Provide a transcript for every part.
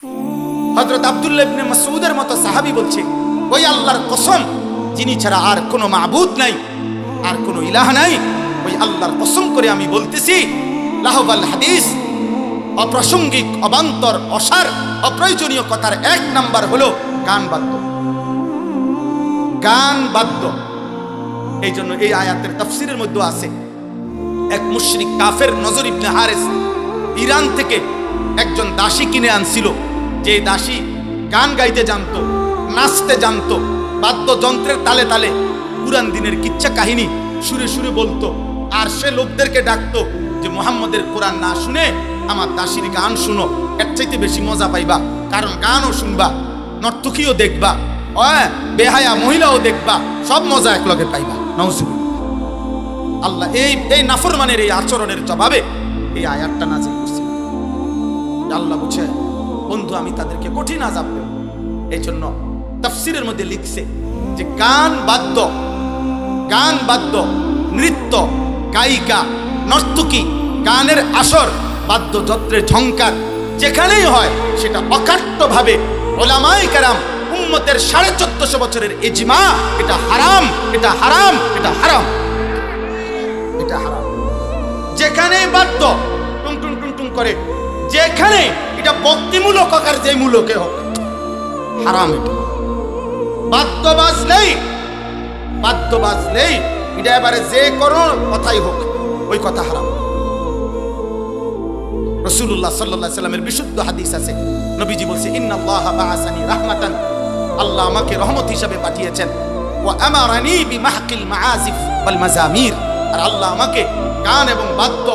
হযরত আব্দুল্লাহ ইবনে মাসউদের মতো সাহাবী বলছে, ওই আল্লাহর কসম যিনি ছাড়া আর কোনো মাবুদ নাই, আর কোনো ইলাহ নাই, ওই আল্লাহর কসম করে আমি বলতেছি, লাহবাল হাদিস, অপ্রাসঙ্গিক, অবান্তর, অসার, অপ্রয়োজনীয় কথার এক নাম্বার হলো গান বাদ্য। গান বাদ্য। এই জন্য এই আয়াতের তাফসীরের মধ্যে আছে, এক মুশরিক কাফের নজর ইবনে হারিস ইরান থেকে একজন দাসী কিনে আনছিল, যে দাসী গান গাইতে জানতো, নাচতে জানতো, বাদ্যযন্ত্রের তালে তালে পুরান দিনের কিচ্ছা কাহিনী সুরে সুরে বলতো। আর সে লোকদেরকে ডাকতো যে মুহাম্মদের কোরআন না শুনে আমার দাসীর গান শুনো, এর চাইতে বেশি মজা পাইবা, কারণ গানও শুনবা, নর্তকীও দেখবা, বেহায়া মহিলাও দেখবা, সব মজা এক লগে পাইবা। নাউজুবিল্লাহ। আল্লাহ এই নাফরমানের এই আচরণের জবাবে এই আয়াতটা নাযিল করছে। আল্লাহ বলছে, বন্ধু আমি তাদেরকে কঠিন আযাব দেব। এই জন্য তাফসীরের মধ্যে লিখছে যে গান বাদ্য, নৃত্য, গায়িকা, নর্তকী, গানের আসর, বাদ্যযন্ত্রের ঝংকার যেখানেই হয় সেটা অকাট্যভাবে উলামায়ে কেরাম উম্মতের 1450 বছরের ইজমা, এটা হারাম, এটা হারাম, এটা হারাম, এটা হারাম। যেখানে বাদ্য টুং টুং টুং টুং করে, যেখানে এটা ভক্তিমূলক আকার, যে মূলকে হোক, হারাম। এটা বাদ্য বাজলেই এটা এবারে যে কোনো কথাই হোক, ওই কথা হারাম। রাসূলুল্লাহ সাল্লাল্লাহু আলাইহি সাল্লামের বিশুদ্ধ হাদিস আছে, নবীজি বলছে, ইন্নাল্লাহা বাআসানি রাহমাতান, আল্লাহ আমাকে রহমত হিসেবে পাঠিয়েছেন, ওয়া আমারানি বিমাহকিল মাআজিফ ওয়াল মাজামির, আর আল্লাহ আমাকে গান এবং বাদ্য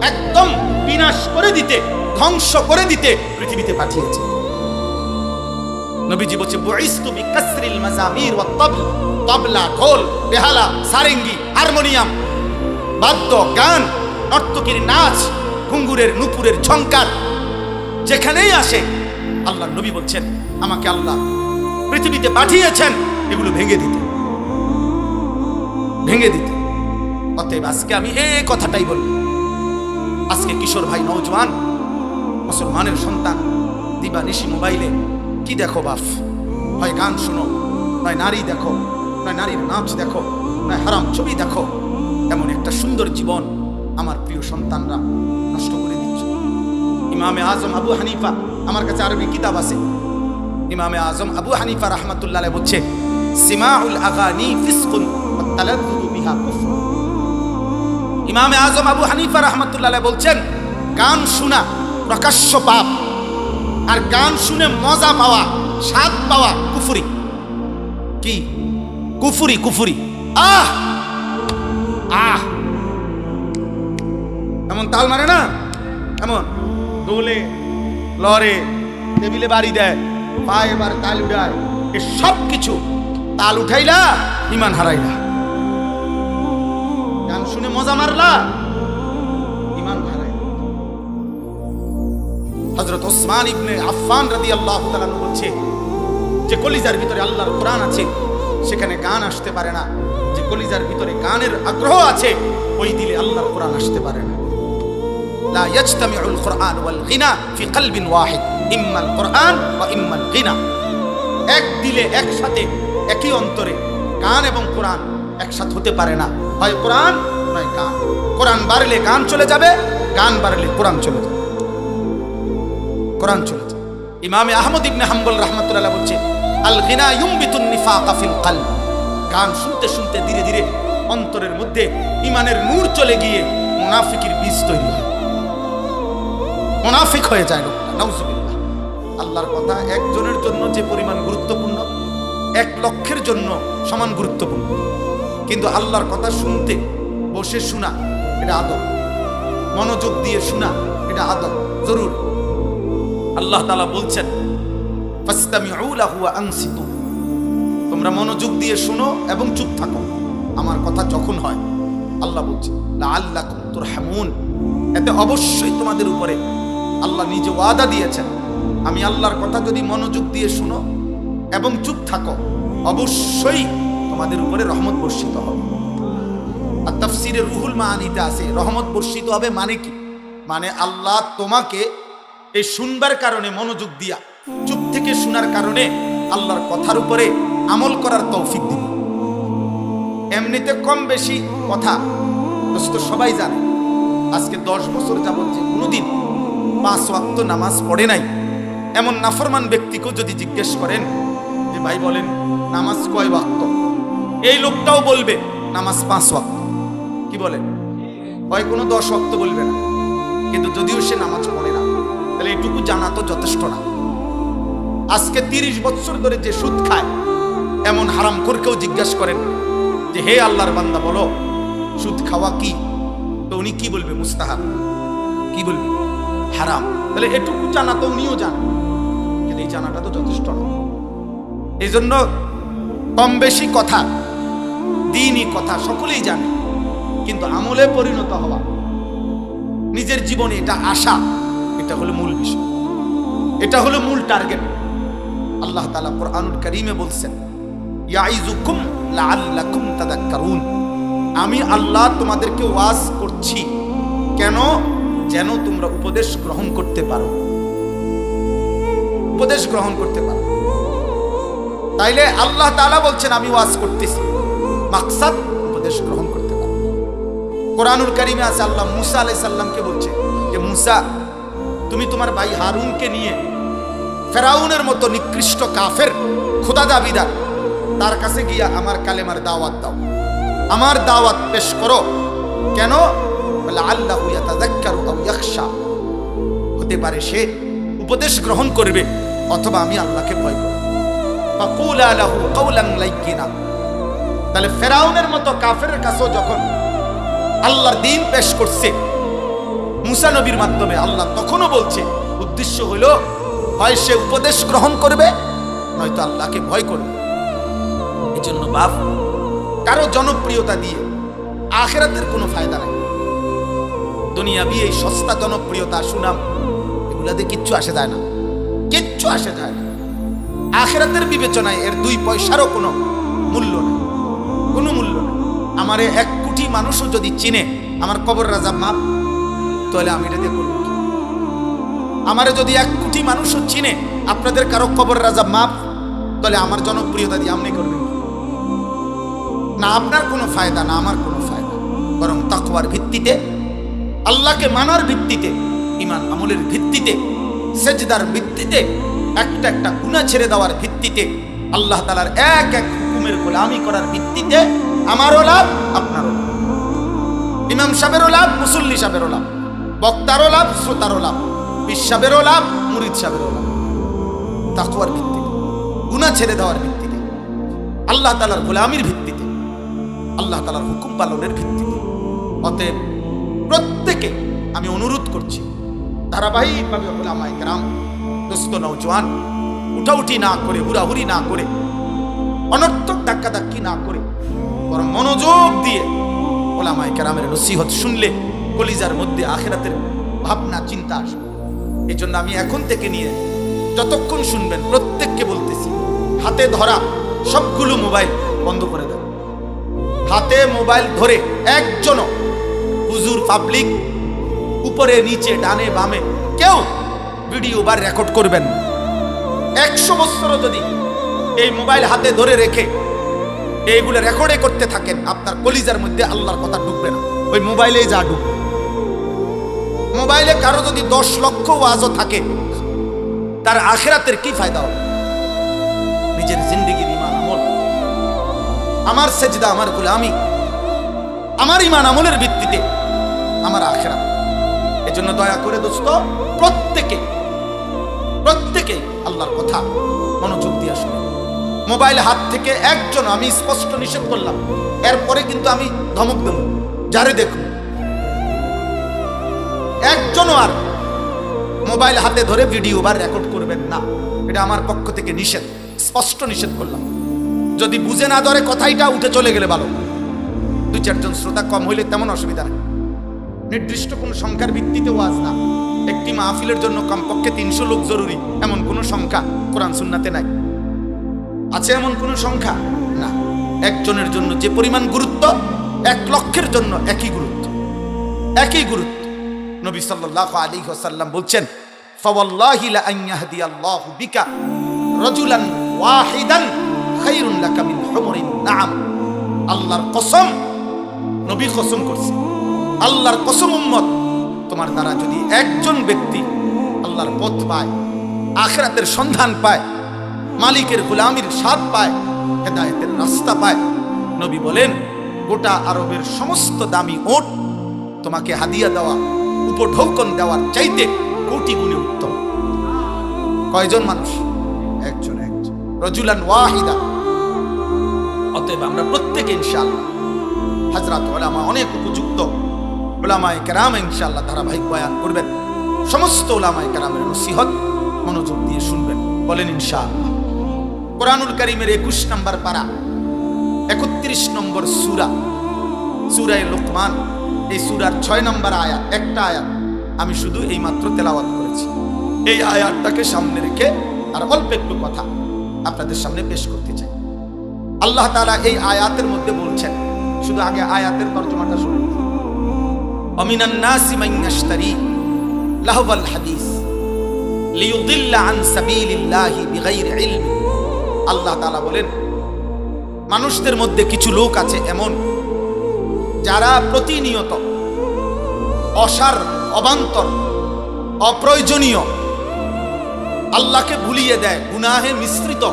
একদম বিনাশ করে দিতে, ধ্বংস করে দিতে পৃথিবীতে পাঠিয়েছে। নবীজি বলছে, বুইস্তু বিকাসরিল মাজামির ওয়াত তাবল, তবলা, ঢোল, বেহালা, সারেঙ্গি, হারমোনিয়াম, বাদ্য, গান, নর্তকীর নাচ, ঘুঙ্গুরের নুপুরের ঝংকার যেখানেই আসে, আল্লাহ নবী বলছেন আমাকে আল্লাহ পৃথিবীতে পাঠিয়েছেন এগুলো ভেঙে দিতে। অতএব আজকে আমি এই কথাটাই বলবো, আজকে কিশোর ভাই, নওজওয়ান মুসলমানের সন্তান দিবানিশি মোবাইলে কি দেখো বাপ, হয় গান শুনো, নয় নারী দেখো, নয় নারীর নাচ দেখো, নয় হারাম ছবি দেখো। এমন একটা সুন্দর জীবন আমার প্রিয় সন্তানরা নষ্ট করে দিচ্ছে। ইমামে আজম আবু হানিফা, আমার কাছে আরবি কিতাব আছে, ইমামে আজম আবু হানিফা রাহমাতুল্লাহ আলাইহি বলছে, সিমাউল আগানি ফিসকুন ওয়াত তালাদ্দুদু বিহা কুফর। ইমামে আজম আবু হানিফা রাহমাতুল্লাহ আলাইহি বলছেন, গান শোনা প্রকাশ্য পাপ, আর গান শুনে মজা পাওয়া, স্বাদ পাওয়া কুফরি। কি কুফরি? আহ আহ এমন তাল মারে না, এমন দোলে, লরে, টেবিলে বাড়ি দেয়, পায়ে এবার তাল উঠায়, এ সব কিছু তাল উঠাইলা ইমান হারাইলা। গান শুনে মজা মারলা, ইমান হারাইলা। হযরত ওসমান ইবনে আফফান রাদিয়াল্লাহু তাআলা বলছে, যে কলিজার ভিতরে আল্লাহর কোরআন আছে সেখানে গান আসতে পারে না, যে কলিজার ভিতরে গানের আগ্রহ আছে ওই দিলে আল্লাহর কোরআন আসতে পারে না। লা ইয়াজতামিউল কুরআন ওয়াল গিনা ফি কলবিন ওয়াহিদ, ইম্মাল কুরআন ওয়া ইম্মাল গিনা। এক দিলে, একসাথে, একই অন্তরে গান এবং কোরআন একসাথে হতে পারে না, হয় কোরআন নয় গান। কোরআন বাড়লে গান চলে যাবে, গান বাড়লে কোরআন চলে যাবে, কোরআন চলে যাবে। ইমামে আহমদ ইবনে হাম্বল রাহমাতুল্লাহ বলছে, আল গিনা ইউমবিতুন নিফাকা ফিল কলব। গান শুনতে শুনতে ধীরে ধীরে অন্তরের মধ্যে ইমানের নূর চলে গিয়ে মুনাফিকের বীজ তৈরি হয়, মুনাফিক হয়ে যায় লোকটা। নাউজুবিল্লাহ। আল্লাহর কথা একজনের জন্য যে পরিমাণ গুরুত্বপূর্ণ, 1 লক্ষের জন্য সমান গুরুত্বপূর্ণ। কিন্তু আল্লাহর কথা শুনতে বসে শোনা এটা আদব, মনোযোগ দিয়ে শোনা এটা আদব, জরুর। আল্লাহ তাআলা বলছেন, ফাসতামিউ লাহু ওয়া আনসিতু, তোমরা মনোযোগ দিয়ে শোনো এবং চুপ থাকো আমার কথা যখন হয়। আল্লাহ বলছে, লাআল্লাকুম তুরহামুন, এতে অবশ্যই তোমাদের উপরে আল্লাহ নিজে ওয়াদা দিয়েছেন, আমি আল্লাহর কথা যদি মনোযোগ দিয়ে শোনো এবং চুপ থাকো অবশ্যই তোমাদের উপরে রহমত বর্ষিত হবে। আর তাফসীরে রুহুল মাআনিতে আছে রহমত বর্ষিত হবে মানে কি, মানে আল্লাহ তোমাকে এই শুনবার কারণে মনোযোগ দিয়া চুপ থেকে শোনার কারণে আল্লাহর কথার উপরে আমল করার তৌফিক দিন। এমনিতে কম বেশি কথা দোস্ত সবাই জানে। আজকে 10 বছর যাবত যে কোনোদিন 5 ওয়াক্ত নামাজ পড়ে নাই এমন নাফরমান ব্যক্তিকেও যদি জিজ্ঞেস করেন যে ভাই বলেন নামাজ কয় ওয়াক্ত, এই লোকটাও বলবে নামাজ 5 ওয়াক্ত। কি বলেন? হয় কোনো 10 ওয়াক্ত বলবে না, কিন্তু যদিও সে নামাজ পড়ে না তাহলে এটুকু জানা তো যথেষ্ট না। আজকে 30 বছর ধরে যে সুদ খায় এমন হারামখোরকেও জিজ্ঞেস করেন যে হে আল্লাহর বান্দা বলো সুদ খাওয়া কি, তো উনি কি বলবে? মুস্তাহাব। কি বলবে? হারাম। তাহলে এটুকু জানা তো উনিও জানেন, কিন্তু এই জানাটা তো যথেষ্ট না। এই জন্য কম বেশি কথা, দ্বীনি কথা সকলেই জানে, কিন্তু আমলে পরিণত হওয়া, নিজের জীবনে এটা আসা, এটা হলো মূল বিষয়, এটা হলো মূল টার্গেট। আল্লাহ তাআলা কোরআনুল কারীমে বলছেন ইয়াইযুকুম লাআল্লাকুম তাযাক্কারুন, আমি আল্লাহ তোমাদেরকে ওয়াজ করছি কেন? যেন তোমরা উপদেশ গ্রহণ করতে পারো, উপদেশ গ্রহণ করতে পারো। তাইলে আল্লাহ তাআলা বলছেন আমি ওয়াজ করতেছি, মাকসাদ উপদেশ গ্রহণ করতে পারো। কোরআনুল কারীমে আছে আল্লাহ মুসা আলাইহিস সালামকে বলছে যে মুসা তুমি তোমার ভাই হারুনকে নিয়ে ফেরাউনের মতো নিকৃষ্ট কাফের খোদা দাবিদার তার কাছে গিয়া আমার কালেমার দাওয়াত দাও, আমার দাওয়াত পেশ করো। কেন? বলে আল্লাহু ইয়াতাযাক্কারু আও ইয়াখশা, হতে পারে সে উপদেশ গ্রহণ করবে অথবা আমি আল্লাহকে ভয় করব। ফাকুলা লাহু কাওলান লাইয়িনা, তাহলে ফেরাউনের মতো কাফেরের কাছেও যখন আল্লাহর দ্বীন পেশ করছে মুসা নবীর মাধ্যমে, আল্লাহ তখনও বলছে উদ্দেশ্য হলো হয় সে উপদেশ গ্রহণ করবে নয়তো আল্লাহকে ভয় করবে। এই জন্য বাপ কারো জনপ্রিয়তা দিয়ে আখিরাতের কোনো ফায়দা নাই। দুনিয়াবি এই সস্তা জনপ্রিয়তা, সুনাম, এগুলাতে কিচ্ছু আসে যায় না, কিচ্ছু আসে যায় না। আখিরাতের বিবেচনায় এর 2 পয়সারও কোনো মূল্য নেই, কোনো মূল্য নেই। আমারে 1 কোটি মানুষও যদি চিনে আমার কবর রাজা মাপ, তাহলে আমি এটা দিয়ে করবো কি? আমারে যদি 1 কোটি মানুষও চিনে আপনাদের কারো কবর রাজা মাপ, তাহলে আমার জনপ্রিয়তা দিয়ে আপনি করবেন না? আপনার কোনো ফায়দা না, আমার কোনো ফায়দা। বরং তাকওয়ার ভিত্তিতে, আল্লাহকে মানার ভিত্তিতে, ঈমান আমলের ভিত্তিতে, সেজদার ভিত্তিতে, একটা একটা গুনাহ ছেড়ে দেওয়ার ভিত্তিতে, আল্লাহ তাআলার এক এক হুকুমের গোলামি করার ভিত্তিতে আমারও লাভ, আপনারও লাভ, ইমাম সাহেবেরও লাভ, মুসল্লি সাহেবেরও লাভ, বক্তারও লাভ, শ্রোতারও লাভ, পীর সাহেবেরও লাভ, মুরিদ সাহেবেরও লাভ। তাকওয়ার ভিত্তিতে, গুনাহ ছেড়ে দেওয়ার ভিত্তিতে, আল্লাহ তাআলার গোলামির ভিত্তিতে, আল্লাহ তাআলার হুকুম পালনের ভিত্তিতে। অতএব প্রত্যেকে আমি অনুরোধ করছি ধারাবাহিকভাবে উলামায়ে কেরাম, দোস্ত নওজোয়ান, উঠাউঠি না করে, হুড়াহুড়ি না করে, অনর্থক ধাক্কাধাক্কি না করে, বরং মনোযোগ দিয়ে উলামায়ে কেরামের নসিহত শুনলে কলিজার মধ্যে আখিরাতের ভাবনা চিন্তা আসবে। এই জন্য আমি এখন থেকে নিয়ে যতক্ষণ শুনবেন প্রত্যেককে বলতেছি হাতে ধরা সবগুলো মোবাইল বন্ধ করে দেন। হাতে মোবাইল ধরে একজনও হুজুর, পাবলিক, উপরে নিচে ডানে বামে কেউ ভিডিও বা রেকর্ড করবেন। 100 বছরও যদি এই মোবাইল হাতে ধরে রেখে এইগুলো রেকর্ডে করতে থাকেন, আপনার কলিজার মধ্যে আল্লাহর কথা ঢুকবে না, ওই মোবাইলেই যা ঢুকবে। মোবাইলে কারো যদি 10 লক্ষ ওয়াজও থাকে, তার আখিরাতের কি ফায়দা হবে? নিজের জিন্দেগির ঈমান আমল, আমার সেজদা, আমার গোলামি, আমার ঈমান আমলের ভিত্তিতে আমার আখিরাত। এজন্য দয়া করে দোস্ত প্রত্যেকে আল্লাহর কথা মনোযোগ দিয়ে শুনে। মোবাইল হাত থেকে একজন, আমি স্পষ্ট নিষেধ করলাম, এরপরে কিন্তু আমি ধমক দেব যারে দেখুন, একজনও আর মোবাইল হাতে ধরে ভিডিও বা রেকর্ড করবেন না। এটা আমার পক্ষ থেকে নিষেধ, স্পষ্ট নিষেধ করলাম। যদি বুঝে না ধরে কথাইটা উঠে চলে গেলে ভালো, 2-4 জন শ্রোতা কম হইলে তেমন অসুবিধা নেই। নির্দিষ্ট কোন সংখ্যার ভিত্তিতে ওয়াজ না। একটি মাহফিলের জন্য কমপক্ষে 300 লোক জরুরি, এমন কোন সংখ্যা কোরআন সুন্নাতে নাই। আছে এমন কোন সংখ্যা? না। একজনের জন্য যে পরিমাণ গুরুত্ব, 1 লক্ষের জন্য একই গুরুত্ব, একই গুরুত্ব। নবী সাল্লাল্লাহু আলাইহি ওয়াসাল্লাম বলছেন ফাওয়াল্লাহি লা আন ইয়াহদিয়াল্লাহু বিকা রাজুলান ওয়াহিদান খায়রুন লাকা মিন হুমরিন নাআম। আল্লাহর কসম, নবী কসম করছে, আল্লাহর কসম উম্মত, তোমার দ্বারা যদি একজন ব্যক্তি আল্লাহর পথ পায়, আখিরাতের সন্ধান পায়, মালিকের গোলামির স্বাদ পায়, হেদায়েতের রাস্তা পায়, নবী বলেন গোটা আরবের সমস্ত দামি ওট তোমাকে হাদিয়া দেওয়া, উপঢৌকন দেওয়ার চাইতে কোটি গুণে উত্তম। কয়জন মানুষ? একজন, রাজুলান ওয়াহিদা। অতএব আমরা প্রত্যেকে ইনশাআল্লাহ হযরত উলামা, অনেক উপযুক্ত উলামায়ে কেরাম ইনশাআল্লাহ ধারাবাহিক বয়ান করবেন। সমস্ত উলামায়ে কেরামের নসিহত মনোযোগ দিয়ে শুনবেন, বলেন ইনশাআল্লাহ। কোরআনুল কারীমের 21 নম্বর পারা, 31 নম্বর সূরা, সূরা লুকমান। এই সূরার 6 নম্বর আয়াত, একটা আয়াত আমি শুধু এই মাত্র তেলাওয়াত করেছি। এই আয়াতটাকে সামনে রেখে আর অল্প একটু কথা আপনাদের সামনে পেশ করতে চাই। আল্লাহ তাআলা এই আয়াতের মধ্যে বলছেন, শুধু আগে আয়াতের তরজমাটা শুনুন। অমিনান নাসি মান ইয়াশতারি লাহওয়াল হাদিস লিয়ুদিল্লা আন সাবিলিল্লাহি বিগাইরি ইলম। আল্লাহ তাআলা বলেন, মানুষদের মধ্যে কিছু লোক আছে এমন যারা প্রতিনিয়ত অসার, অবান্তর, অপ্রয়োজনীয়, আল্লাহকে ভুলিয়ে দেয়, গুনাহে মিশ্রিত,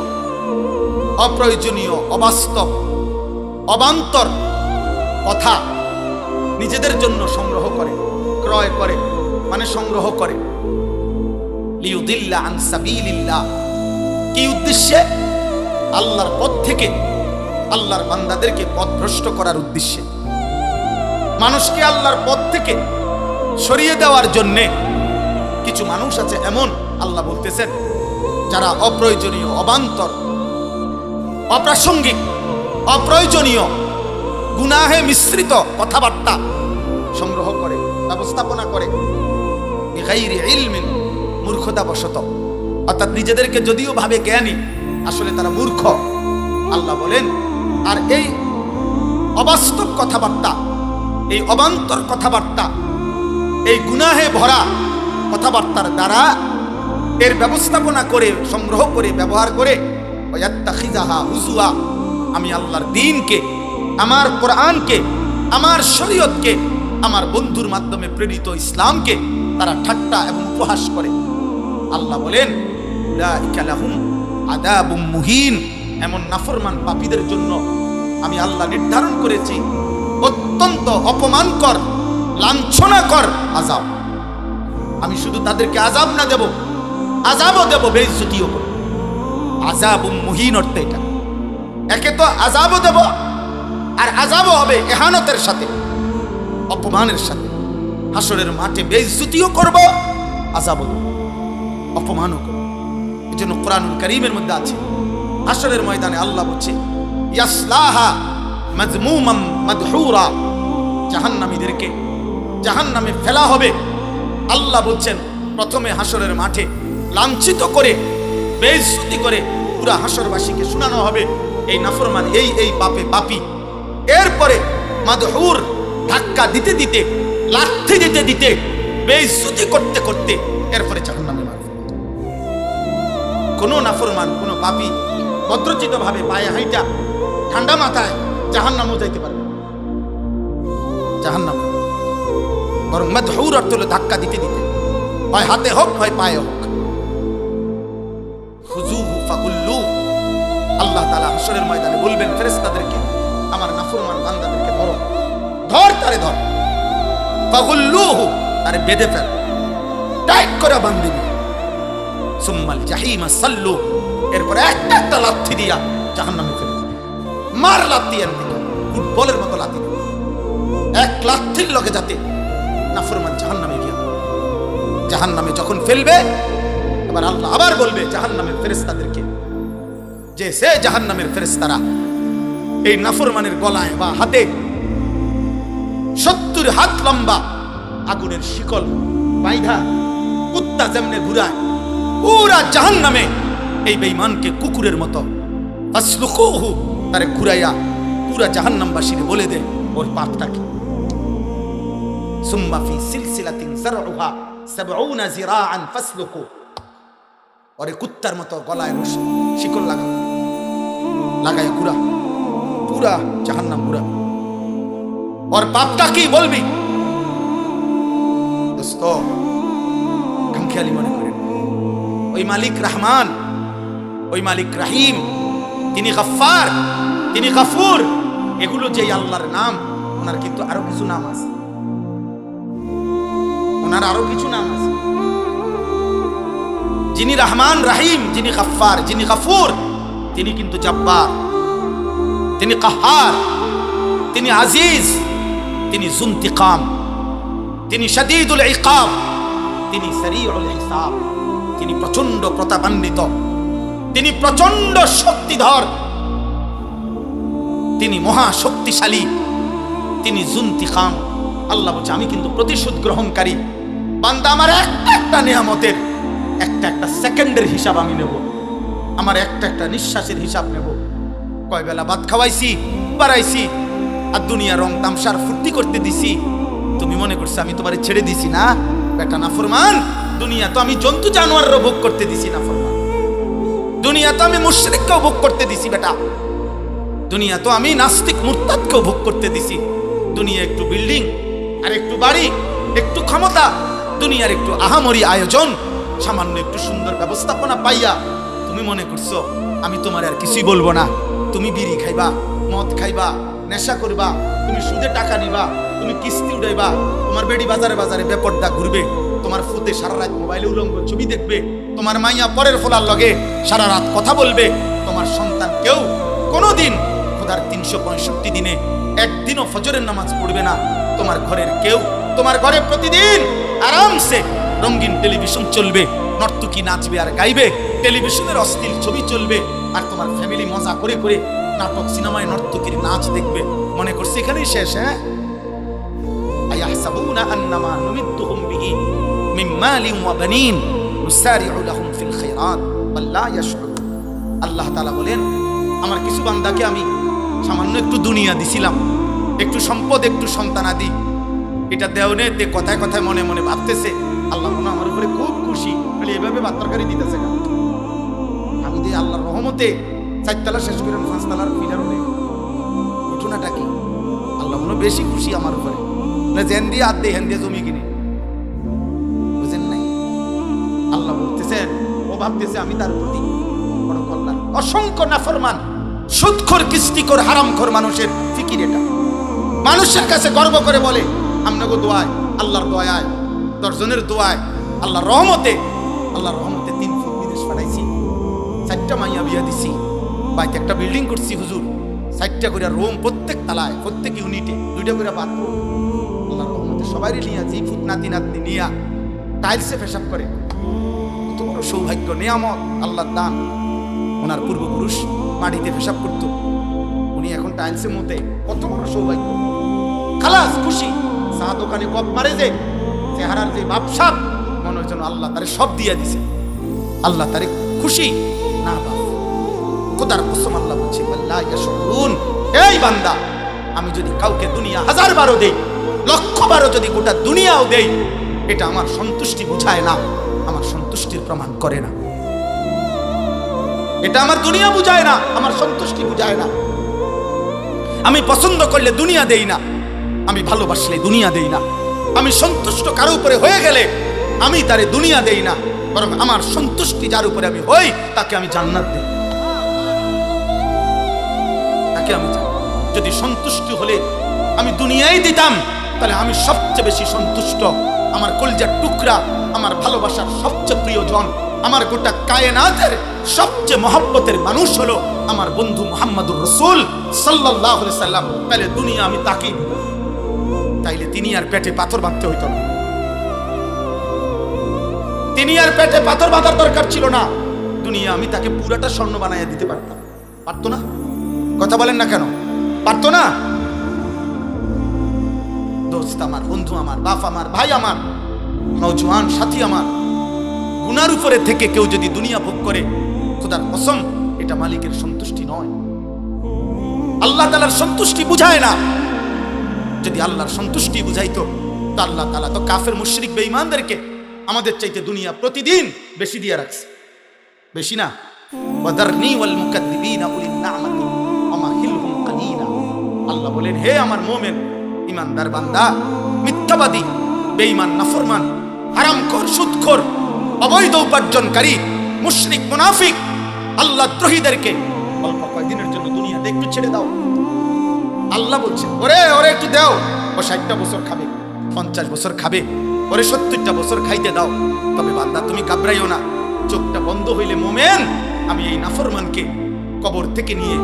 অপ্রয়োজনীয়, অবাস্তব, অবান্তর কথা নিজেদের জন্য সংগ্রহ করে, ক্রয় করে, মানে সংগ্রহ করে। লিয়ুদিল্লা আন সাবিলিল্লাহ, কি উদ্দেশ্যে? আল্লাহর পথ থেকে আল্লাহর বান্দাদেরকে পথভ্রষ্ট করার উদ্দেশ্যে, মানুষকে আল্লাহর পথ থেকে সরিয়ে দেওয়ার জন্যে কিছু মানুষ আছে এমন, আল্লাহ বলতেছেন, যারা অপ্রয়োজনীয়, অবান্তর, অপ্রাসঙ্গিক, অপ্রয়োজনীয়, গুনাহে মিশ্রিত কথাবার্তা সংগ্রহ করে, ব্যবস্থাপনা করে, বিগাইরি ইলমিন, মূর্খতাবশত। অর্থাৎ নিজেদেরকে যদিও ভাবে জ্ঞানী, আসলে তারা মূর্খ। আল্লাহ বলেন, আর এই অবাস্তব কথাবার্তা, এই অবান্তর কথাবার্তা, এই গুনাহে ভরা কথাবার্তার দ্বারা এর ব্যবস্থাপনা করে, সংগ্রহ করে, ব্যবহার করে, ওয়াত্তাখিযাহা হুজুয়া, আমি আল্লাহর দ্বীনকে, আমার কোরআনকে, আমার শরীয়তকে, আমার বন্ধুর মাধ্যমে প্রেরিত ইসলামকে তারা ঠাট্টা এবং উপহাস করে। আল্লাহ বলেন, উলাইকা লাহুম আযাবুম মুহিন, এমন নাফরমান পাপীদের জন্য আমি আল্লাহ নির্ধারণ করেছি অত্যন্ত অপমানকর, লাঞ্ছনাকর আযাব। আমি শুধু তাদেরকে আযাব না দেব, আযাবও দেব, বেইজ্জতিও করব। আযাবুম মুহিন অর্থে এটা, একে তো আযাবও দেব, আর আযাবও হবে ইহানতের সাথে, অপমানের সাথে। হাসরের মাঠে বেইজ্জতিও করব, আযাবও দেব, অপমানও করব। এই জন্য কোরআনুল কারীমের মধ্যে আছে, হাসরের ময়দানে আল্লাহ বলছে, ইয়াসলাহা মাজমুমান মাদহুরা, জাহান্নামীদেরকে জাহান্নামে ফেলা হবে। আল্লাহ বলছেন, প্রথমে হাসরের মাঠে লাঞ্ছিত করে, বেইজ্জতি করে পুরা হাসরবাসীকে শোনানো হবে, এই নাফরমান, এই পাপে পাপী। এরপরে মাদহুর, ধাক্কা দিতে দিতে, লাথি দিতে দিতে, বেইজ্জতি করতে করতে এরপরে জাহান্নামে মারবে। কোনো নাফরমান, কোনো পাপী ভদ্রচিত ভাবে পায়ে হাইটা ঠান্ডা মাথায় জাহান্নামও যাইতে পারবে, জাহান্নাম। বরং মাদহুর অর্থ হলো ধাক্কা দিতে দিতে, হয় হাতে হোক, হয় পায়ে হোক। খুযুহু ফাগুল্লু, আল্লাহ তাআলা হাসরের ময়দানে বলবেন ফেরেশতাদেরকে, আমার নাফরমান বান্দাদেরকে ধরো, ধর, তারে ধর। ফাগুল্লুহু, তারে বেঁধে ফেল, টাইট করে বাঁধে দিবি। সুম্মাল জাহিমা সাল্লু, এরপরে একটা একটা লাথি দিয়া জাহান্নামে ফেলে দিবি। মার লাথি, এনতে ফুটবলের মতো লাথি দিবি, এক লাথির লগে যাতে নাফরমান জাহান্নামে গিয়া, জাহান্নামে যখন ফেলবে, এবার আল্লাহ আবার বলবে জাহান্নামের ফেরেশতাদেরকে, যে সে জাহান্নামের ফেরেশতারা এই নাফরমানের গলায় বা হাতে 70 হাত লম্বা আগুনের শিকল বাইধা, কুত্তা যেমনে ঘুরায়, পুরা জাহান্নামে এই বেঈমানকে কুকুরের মতো ফাসলুকুহু, তারে ঘুরাইয়া পুরা জাহান্নামবাসীরে বলে দে ওর পাপটা কি। সুম্মা ফি সিলসিলাতিন যারউহা সাবউনা জিরাআন ফাসলুকু, ওরে কুত্তার মতো গলায় শিকল লাগায় ঘুরা, পুরা জাহান্নাম ঘুরা। ওর বাপটা কি বলবি দোস্ত? খামখেয়ালি মনে করেন। ওই মালিক রহমান, ওই মালিক রহিম, তিনি গফফার, তিনি গফুর, এগুলো যে আল্লাহর নাম, ওনার কিন্তু আরো কিছু নাম আছে, ওনার আরো কিছু নাম আছে। যিনি রহমান রহিম, যিনি গফফার, যিনি গফুর, তিনি কিন্তু জব্বার, তিনি কাহার, তিনি আজিজ, তিনি যুনতিকাম, তিনি শাদীদুল ইকাব, তিনি সারিউল হিসাব, তিনি প্রচন্ড প্রতাপান্বিত, তিনি প্রচন্ড শক্তিধর, তিনি মহা শক্তিশালী, তিনি যুনতিকাম। আল্লাহ বলছে আমি কিন্তু প্রতিশোধ গ্রহণকারী। বান্দা আমার একটা নিয়ামতের একটা সেকেন্ডের হিসাব আমি নেব, আমার একটা নিঃশ্বাসের হিসাব নেব। কয় বেলা ভাত খাওয়াইছি, বাড়াইছি, আর দুনিয়া রং তামসার ফুর্তি করতে দিছি। তুমি মনে করছো আমি তোমারে ছেড়ে দিছি না? বেটা নাফরমান, দুনিয়া তো আমি জন্তু জানোয়ারও ভোগ করতে দিছি নাফরমান। দুনিয়া তো আমি মুশরিককেও ভোগ করতে দিছি বেটা। দুনিয়া তো আমি নাস্তিক মুরতাদকেও ভোগ করতে দিছি। দুনিয়া একটু বিল্ডিং, আর একটু বাড়ি, একটু ক্ষমতা, দুনিয়ার একটু আহামরি আয়োজন, সামান্য একটু সুন্দর ব্যবস্থাপনা পাইয়া তুমি মনে করছো আমি তোমার আর কিছুই বলবো না। তুমি বিড়ি খাইবা, মদ খাইবা, নেশা করবা, তুমি সুদে টাকা নিবা, তুমি কিস্তি উড়াইবা, তোমার বেডি বাজারে বাজারে বেপর্দা ঘুরবে, তোমার ফুতে সারা রাত মোবাইলে উলঙ্গ ছবি দেখবে, তোমার মাইয়া পরের ফোলার লগে সারা রাত কথা বলবে, তোমার সন্তান কেউ কোনোদিন খোদার 365 দিনে একদিনও ফজরের নামাজ পড়বে না। তোমার ঘরের কেউ, তোমার ঘরে প্রতিদিন আরামসে রঙিন টেলিভিশন চলবে, নর্তকী নাচবে আর গাইবে, টেলিভিশনের অশ্লীল ছবি চলবে, আর তোমার ফ্যামিলি মজা করে করে নাটক সিনেমায় নর্তকীর নাচ দেখবে। মনে করছে এখানেই শেষ? হ্যাঁ, আয়াহসাবুনা আন্নামা নুমিদ্দুহুম বিহি মিন মালিন ওয়া বানিন নুসারিউ লাহুম ফিল খায়রাত ওয়াল লা ইয়াশউরুন। আল্লাহ তাআলা বলেন আমার কিছু বান্দাকে আমি সামান্য একটু দুনিয়া দিছিলাম, একটু সম্পদ, একটু সন্তানাদি, এটা দেওয়াতে কথায় কথায় মনে মনে ভাবতেছে আল্লাহ মনে আমার উপরে খুব খুশি, বলে এভাবে ভাত তরকারি দিতেছে না। আমি দিয়ে আল্লাহর রহমতে 4 তলা শেষ করে 5 তলার পিলারও নেই। ঘটনাটা কি? আল্লাহ মনে বেশি খুশি আমার উপরে, না জেন দিয়ে হাত দিয়ে হেন দিয়ে জমি কিনে, বুঝেন নাই? আল্লাহ বলতেছেন, ও ভাবতেছে আমি তার প্রতি বড় কল্যাণ। অসংখ্য নাফরমান, সুদখোর, কিস্তিখোর, হারামখোর মানুষের ফিকির এটা। মানুষের কাছে গর্ব করে বলে আমনাগো দোয়ায়, আল্লাহর দয়ায়, 10 জনের দোয়ায়, আল্লাহর রহমতে 3 ফুট বিদেশ পাঠাইছি, 4টা মাইয়া বিয়া দিছি, বাইতে একটা বিল্ডিং করছি হুজুর, 4টা করে রুম, প্রত্যেক তালায়, প্রত্যেক ইউনিটে 2টা করে বাথরুম। আল্লাহর রহমতে সবারই নিয়া, 2 ফুট নাতি নাতনি নিয়া টাইলসে পেশাব করে। কত বড় সৌভাগ্য, নিয়ামত, আল্লাহর দান। ওনার পূর্বপুরুষ মাটিতে পেশাব করতো, উনি এখন টাইলসে মতে, কত বড় সৌভাগ্য। খালাস খুশি, চা দোকানে কপ মারে যে চেহারার যে বাপসাপ, মনে হয় যেন আল্লাহ তারে সব দিয়া দিছে, আল্লাহ তারে খুশি না বাপ। খোদার কসম আল্লাহ বলছে আল্লাহ ইয়াশউরুন, এই বান্দা আমি যদি কাউকে দুনিয়া 1000 বারও দেই, 1,00,000 বারও যদি গোটা দুনিয়াও দেই, এটা আমার সন্তুষ্টি বুঝায় না, আমার সন্তুষ্টির প্রমাণ করে না। এটা আমার দুনিয়া বুঝায় না, আমার সন্তুষ্টি বুঝায় না। আমি পছন্দ করলে দুনিয়া দেই না, আমি ভালোবাসলে দুনিয়া দেই না, আমি সন্তুষ্ট কারো উপরে হয়ে গেলে আমি তারে দুনিয়া দেই না, বরং আমার সন্তুষ্টি যার উপরে আমি হই তাকে আমি জান্নাত দেই, তাকে আমি যদি সন্তুষ্টি হলে আমি দুনিয়াই দিতাম, তাহলে আমি সবচেয়ে বেশি সন্তুষ্ট। আমার কলিজার টুকরা, আমার ভালোবাসার সবচেয়ে প্রিয়জন, আমার গোটা কায়নাতের সবচেয়ে মহব্বতের মানুষ হলো আমার বন্ধু মুহাম্মদুর রাসূল সাল্লাল্লাহু আলাইহি সাল্লাম। তাহলে দুনিয়া আমি তাকেই দিব, তাইলে তিনি আর পেটে পাথর বাঁধতে হইতো না, তিনি আর পেটে পাথর বাঁধার দরকার ছিল না। দুনিয়া আমি তাকে পুরাটা স্বর্ণ বানাইয়া দিতে পারতাম, পারতো না? কথা বলেন না কেন? পারতো না? দোস্ত আমার, বন্ধু আমার, বাপ আমার, ভাই আমার, নওজোয়ান সাথী আমার, গুনার উপরে থেকে কেউ যদি দুনিয়া ভোগ করে, খোদার কসম এটা মালিকের সন্তুষ্টি নয়, আল্লাহ তাআলার সন্তুষ্টি বুঝায় না। যদি আল্লাহর সন্তুষ্টি বুঝাইতো তো আল্লাহ তাআলা তো কাফের মুশরিক বেঈমানদেরকে আমাদের চাইতে দুনিয়া প্রতিদিন বেশি দিয়ে রাখছে, বেশি না? ওয়াদারনি ওয়াল মুকাদ্দিবিনা উলিন নি'মাতি ওয়ামাহিলহুম কালিলা। আল্লাহ বলেন, হে আমার মুমিন ইমানদার বান্দা, মিথ্যাবাদী, বেঈমান, নাফরমান, হারামখোর, সুদখোর, অবৈধ উপার্জনকারী, মুশরিক, মুনাফিক, আল্লাহদ্রোহীদেরকে অল্প কয়েকদিনের জন্য দুনিয়াতে একটু ছেড়ে দাও। আল্লাহ বলছে, ওরে ওরে একটু দাও, ও 60টা বছর খাবে, 50 বছর খাবে, ওরে 70টা বছর খাইতে দাও। তবে বান্দা তুমি ঘাবড়াইও না, চোখটা বন্ধ হইলে মোমেন আমি এই নাফরমানকে কবর থেকে নিয়ে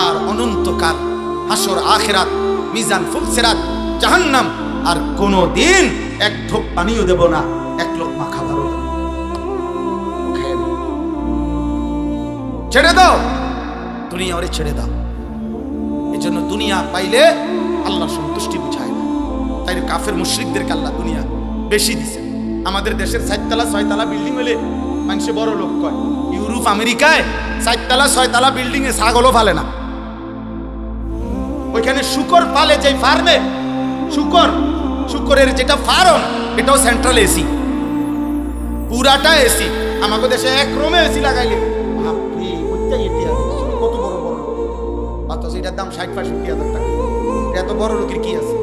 আর অনন্তকাল হাসর আখিরাত মিজান ফুলসিরাত জাহান্নাম আর কোনো দিন এক ঢোক পানিও দেব না, এক লোকমা খাবারও দেব না। ছেড়ে দাও দুনিয়া, ওরে ছেড়ে দাও। এই জন্য দুনিয়া পাইলে আল্লাহ সন্তুষ্টি বুঝায় না। তাই কাফের মুশরিকদেরকে আল্লাহ দুনিয়া বেশি দিছে। আমাদের দেশের 4তলা 6তলা বিল্ডিং হলে মানুষে বড় লোক কয়। ইউরোপ আমেরিকায় 4তলা 6তলা বিল্ডিং এ ছাগলও ফালে না। ওইখানে শুকর পালে, যে ফার্মে শুকরের যেটা ফার্ম, এটাও সেন্ট্রাল এসি, পুরাটা এসি। আমাদের দেশে এক রুমে এসি লাগাইলে কত বড় বড় লোক, অথচ এটার দাম 60-65 হাজার টাকা। এত বড় লোকের কি আছে?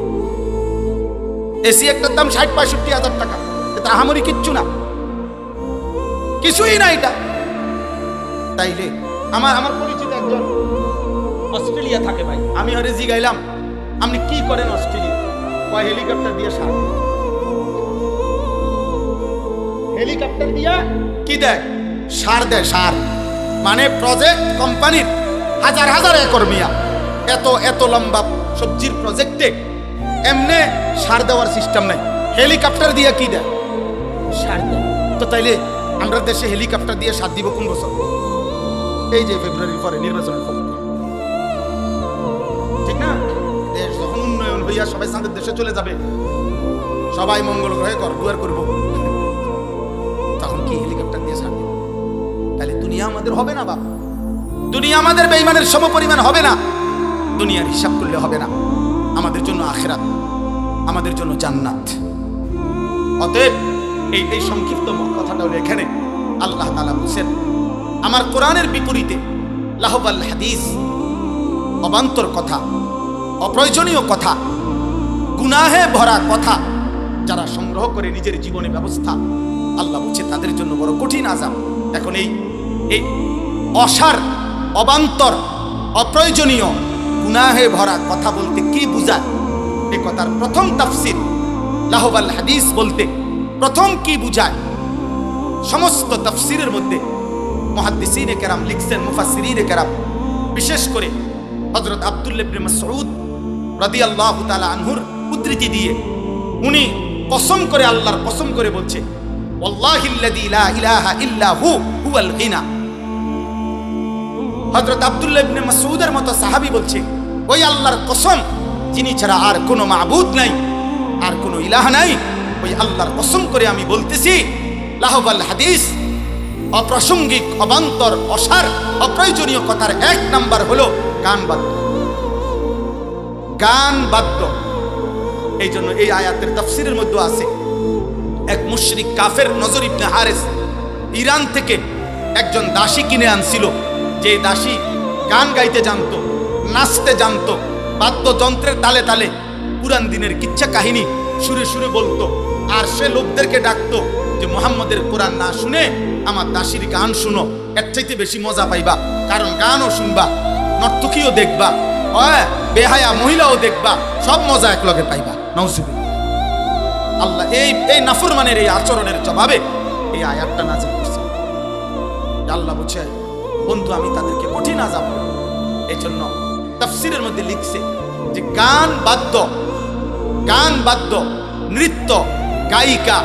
এসি একটার দাম 60-65 হাজার টাকা, এটা আহামরি কিচ্ছু না, কিছুই না এটা। তাইলে আমার পরিচিত একজন অস্ট্রেলিয়া থাকে ভাই, আমি আরে জিগাইলাম আপনি কি করেন অস্ট্রেলিয়া? কয় হেলিকপ্টার দিয়ে সার। হেলিকপ্টার দিয়া কি দেয়? সার দেয়, সার। মানে প্রজেক্ট কোম্পানির হাজার হাজার একর মিয়া, এত লম্বা সবজির প্রজেক্টে এমনে সার দেওয়ার সিস্টেম নাই, হেলিকপ্টার দিয়ে কি দেয়? সার দেয়। তো তাইলে আমরা দেশে হেলিকপ্টার দিয়ে সার দিব কোন বছর? এই যে ফেব্রুয়ারির পরে, নির্বাচনের পরে, ঠিক না? দেশ যখন উন্নয়ন হইয়া সবাই চাঁদের দেশে চলে যাবে, সবাই মঙ্গল গ্রহে ঘর দুয়ার করব, তখন কি হেলিকপ্টার দিয়ে সার দিব? তাহলে দুনিয়া আমাদের হবে না বাবা, দুনিয়া আমাদের বেঈমানের সমপরিমাণ হবে না। দুনিয়ার হিসাব করলে হবে না। আমাদের জন্য আখিরাত, আমাদের জন্য জান্নাত। অতএব এই সংক্ষিপ্ত কথাটা হলো এখানে আল্লাহ তাআলা বলছেন, আমার কোরআনের বিপরীতে লাহবাল হাদিস, অবান্তর কথা, অপ্রয়োজনীয় কথা, গুনাহে ভরা কথা যারা সংগ্রহ করে নিজের জীবনে ব্যবস্থা, আল্লাহ বলছে তাদের জন্য বড় কঠিন আযাব। এখন এই অসার, অবান্তর, অপ্রয়োজনীয়, গুনাহে ভরা কথা বলতে কি বুঝায়? এই কথার প্রথম তাফসীর লাহবাল হাদিস বলতে প্রথম কি বুঝায়? সমস্ত তাফসীরের মধ্যে মুহাদ্দিসিনে কেরাম লিখছেন, মুফাসসিরিনে কেরাম, বিশেষ করে হযরত আব্দুল্লাহ ইবনে মাসউদ রাদিয়াল্লাহু তাআলা আনহুর উদ্ধৃতি দিয়ে উনি কসম করে, আল্লাহর কসম করে বলছে, ওয়াল্লাহিল্লাযী লা ইলাহা ইল্লা হুয়াল গিনা। হযরত আব্দুল্লাহ ইবনে মাসউদের মতো সাহাবী বলছে, ওই আল্লাহর কসম যিনি ছাড়া আর কোনো মাবুদ নাই, আর কোনো ইলাহ নাই, ওই আল্লাহর কসম করে আমি বলতেছি, লাহবাল হাদিস, অপ্রাসঙ্গিক, অবান্তর, অসার, অপ্রয়োজনীয় কথার 1 নাম্বার হলো গান বাদ্য। গান বাদ্য। এই জন্য এই আয়াতের তাফসীরের মধ্যে আছে, এক মুশরিক কাফের নজর ইবনে হারিস ইরান থেকে একজন দাসী কিনে আনছিল, যে দাসী গান গাইতে জানতো, নাচতে জানতো, বাদ্যযন্ত্রের তালে তালে পুরান দিনের কিচ্ছা কাহিনী সুরে সুরে বলতো। আর সে লোকদেরকে ডাকতো যে মুহাম্মদের কোরআন না শুনে আমার দাসীর গান শুনো, এর চাইতে বেশি মজা পাইবা, কারণ গানও শুনবা, নর্তকীও দেখবা, বেহায়া মহিলাও দেখবা, সব মজা এক লগে পাইবা। নাউজুবিল্লাহ। আল্লাহ এই নাফরমানের এই আচরণের জবাবে এই আয়াতটা নাযিল করছে। আল্লাহ বলছে, বন্ধু আমি তাদেরকে কঠিন আযাব দেব। এই জন্য তাফসীরের মধ্যে লিখছে যে গান বাদ্য, নৃত্য, গায়িকা,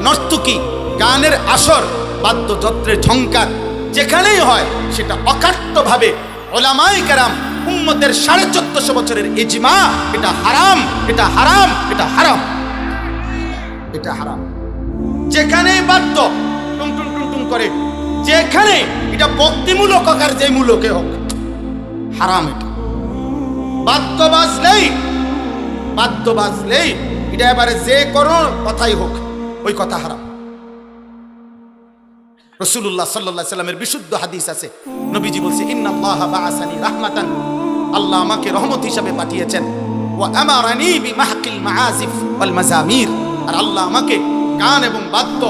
নর্তকী, গানের আসর, বাদ্যযন্ত্রের ঝংকার যেখানেই হয় সেটা অকাট্যভাবে উলামায়ে কেরাম, উম্মতের 1450 বছরের ইজমা, এটা হারাম, এটা হারাম, এটা হারাম, এটা হারাম। যেখানেই বাদ্য টুং টুং টুং টুং করে, যেখানে এটা ভক্তিমূলক হোক আর যে মূলকে হোক, হারাম। এটা বাদ্য বাজলেই এটা এবারে যে কোনো কথাই হোক, ওই কথা হারাম। রাসূলুল্লাহ সাল্লাল্লাহু আলাইহি সাল্লামের বিশুদ্ধ হাদিস আছে, নবীজি বলছে ইন্নাল্লাহা বাআসানি রাহমাতান, আল্লাহ আমাকে রহমত হিসাবে পাঠিয়েছেন। ওয়া আমারানি বিমাহকিল মাআজিফ ওয়াল মাজামির, আর আল্লাহ আমাকে গান এবং বাদ্য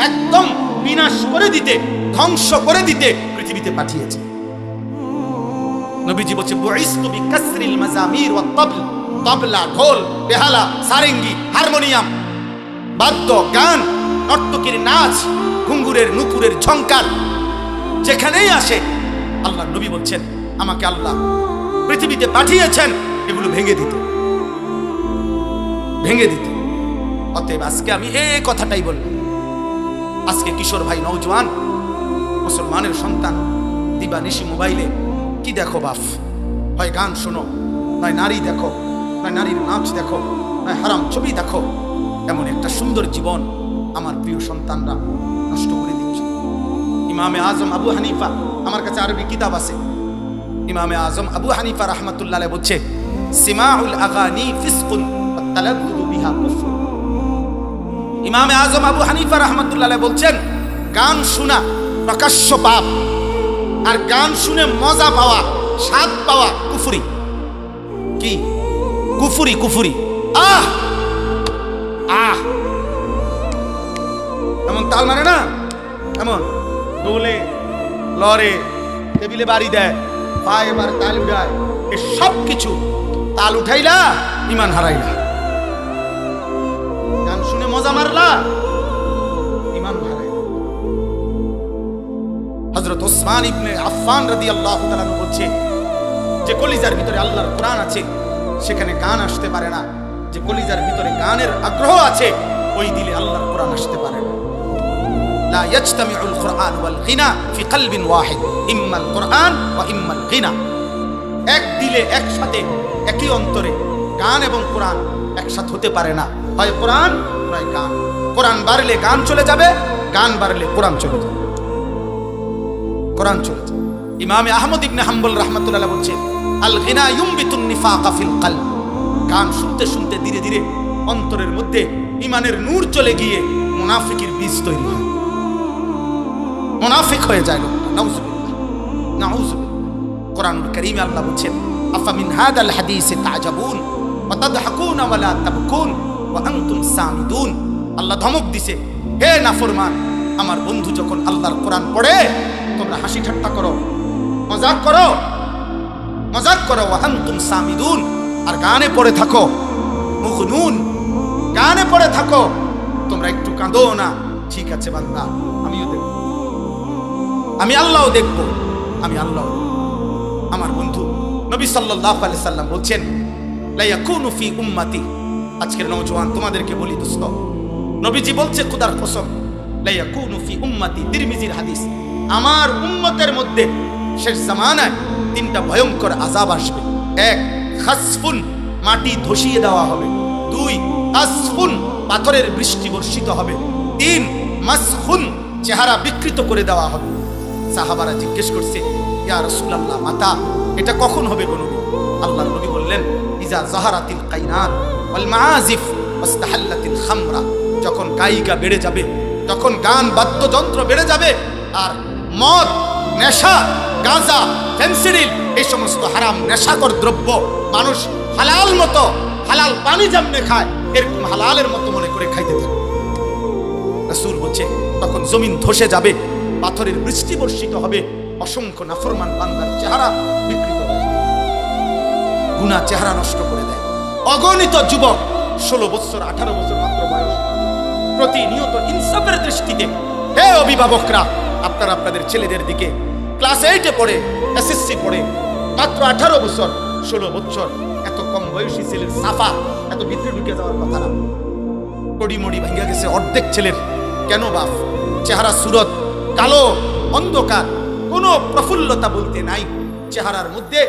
একদম বিনাশ করে দিতে, ধ্বংস করে দিতে পৃথিবীতে পাঠিয়েছে। নবীজি বলছে বুইস্তু বিকাসরিল মাজামির ওয়াত তাবল, তবলা, ঢোল, বেহালা, সারেঙ্গি, হারমোনিয়াম, বাদ্য, গান, নর্তকীর নাচ, ঘুঙ্গুরের নুপুরের ঝংকার যেখানেই আসে, আল্লাহ নবী বলছেন আমাকে আল্লাহ পৃথিবীতে পাঠিয়েছেন এগুলো ভেঙে দিতে, ভেঙে দিতে। অতএব আজকে আমি এই কথাটাই বলবো, আজকে কিশোর ভাই, নওজোয়ান, মুসলমানের সন্তান দিবানিশি মোবাইলে কি দেখো বাপ? হয় গান শোনো, নয় নারী দেখো, নয় নারীর নাচ দেখো, নয় হারাম ছবি দেখো। এমন একটা সুন্দর জীবন আমার প্রিয় সন্তানরা নষ্ট করে দিচ্ছে। ইমামে আজম আবু হানিফা, আমার কাছে আরবি কিতাব আছে, ইমামে আজম আবু হানিফা রাহমাতুল্লাহ আলাইহি বলছে সিমাউল আগানি ফিসকুন ওয়াত তালাদ্দুদু বিহা কুফর। ইমামে আজম আবু হানিফা রাহমাতুল্লাহ আলাইহি বলছেন গান শোনা প্রকাশ্য পাপ, আর গান শুনে মজা পাওয়া, স্বাদ পাওয়া কুফরি। কি কুফরি? কুফরি। আহ আহ এমন তাল মারে না, এমন দোলে লরে টেবিলে বাড়ি দেয়, পায়ে এবার তাল উঠায়, এ সব কিছু তাল উঠাইলা ইমান হারাইলা। গান শুনে মজা মারলা, ইমান হারাইলা। হযরত ওসমান ইবনে আফফান রাদিয়াল্লাহু তাআলা বলছে যে কলিজার ভিতরে আল্লাহর কোরআন আছে সেখানে গান আসতে পারে না, যে কলিজার ভিতরে গানের আগ্রহ আছে ওই দিলে আল্লাহর কোরআন আসতে পারে না। লা ইয়াজতামিউল কুরআন ওয়াল গিনা ফি কলবিন ওয়াহিদ, ইম্মাল কুরআন ওয়া ইম্মাল গিনা। এক দিলে একসাথে একই অন্তরে গান এবং কোরআন একসাথে হতে পারে না, হয় কোরআন নয় গান। কোরআন বাড়লে গান চলে যাবে, গান বাড়লে কোরআন চলে যাবে, কোরআন চলে যাবে। ইমামে আহমদ ইবনে হাম্বল রাহমাতুল্লাহ বলছেন আল গিনা ইউমবিতুন নিফাকা ফিল কলব, গান শুনতে শুনতে ধীরে ধীরে অন্তরের মধ্যে ইমানের নূর চলে গিয়ে মুনাফিকের বীজ তৈরি হয়, মুনাফিক হয়ে যায় লোকটা। নাউজুবিল্লাহ, নাউজুবিল্লাহ। কোরআনুল কারীমে আল্লাহ বলেন আফামিন হাদাল হাদিসে তাজাবুন ওয়া তাদহাকুন ওয়া লা তাবকুন ওয়া আনতুম সামিদুন। আল্লাহ ধমক দিছে, হে নাফরমান, আমার বন্ধু যখন আল্লাহর কোরআন পড়ে তোমরা হাসি ঠাট্টা করো, মজাক করো, মজাক করো, ওয়া আনতুম সামিদুন, আর গানে পড়ে থাকো, মুগনুন, গানে পড়ে থাকো, তোমরা একটু কাঁদো না। ঠিক আছে বান্দা, আমিও দেখব, আমি আল্লাহও দেখব, আমি আল্লাহ। আমার বন্ধু নবী সাল্লাল্লাহু আলাইহি সাল্লাম বলছেন লা ইয়াকুনু ফি উম্মতি, আজকের নওজোয়ান তোমাদেরকে বলি দোস্ত, নবীজি বলছে খোদার কসম, লা ইয়াকুনু ফি উম্মতি, তিরমিজির হাদিস, আমার উম্মতের মধ্যে শেষ জামানায় তিনটা ভয়ঙ্কর আযাব আসবে। এক, খাসফুন, মাটি ধসিয়ে দেওয়া হবে। দুই, আসফুন, পাথরের বৃষ্টি বর্ষিত হবে। তিন, মাসখুন, চেহারা বিকৃত করে দেওয়া হবে। সাহাবারা জিজ্ঞেস করছে ইয়া রাসূলুল্লাহ, মাতা এটা কখন হবে গো নবী? আল্লাহর নবী বললেন ইজা যাহারাতিল কাইনাত ওয়াল মাআজিফ ওয়াস্তাহাল্লাতিল খামরা, যখন গায়িকা বেড়ে যাবে, যখন গান বাদ্যযন্ত্র বেড়ে যাবে, আর মদ, নেশা, গাঁজা, ফেনসিডিল, এই সমস্ত হারাম নেশাকর দ্রব্য মানুষ হালাল মতো, হালাল পানি যেমনে খায় এরকম হালালের মতো মনে করে খাইতে থাকে। রাসূল বলছে তখন জমিন ধসে যাবে, পাথরের বৃষ্টি বর্ষিত হবে, অসংখ্য নাফরমান বান্দার চেহারা বিকৃত হয়ে যাবে, গুনাহ চেহারা নষ্ট করে দেয়। অগণিত যুবক 16 বছর 18 বছর মাত্র বয়স, প্রতিনিয়ত ইনসাফের দৃষ্টিতে হে অভিভাবকরা, আপনারা আপনাদের ছেলেদের দিকে ক্লাস 8-এ পড়ে, এসএসসি পড়ে, মাত্র 18 বছর 16 বছর, এত কম বয়সী ছেলের সাফা এত ভিতরে ঢুকে যাওয়ার কথা না। কড়িমড়ি ভেঙে গেছে অর্ধেক ছেলের। কেন বাপ? চেহারা সুরত কালো, অন্ধকার, কোনো প্রফুল্লতা বলতে নাই চেহারার মধ্যে।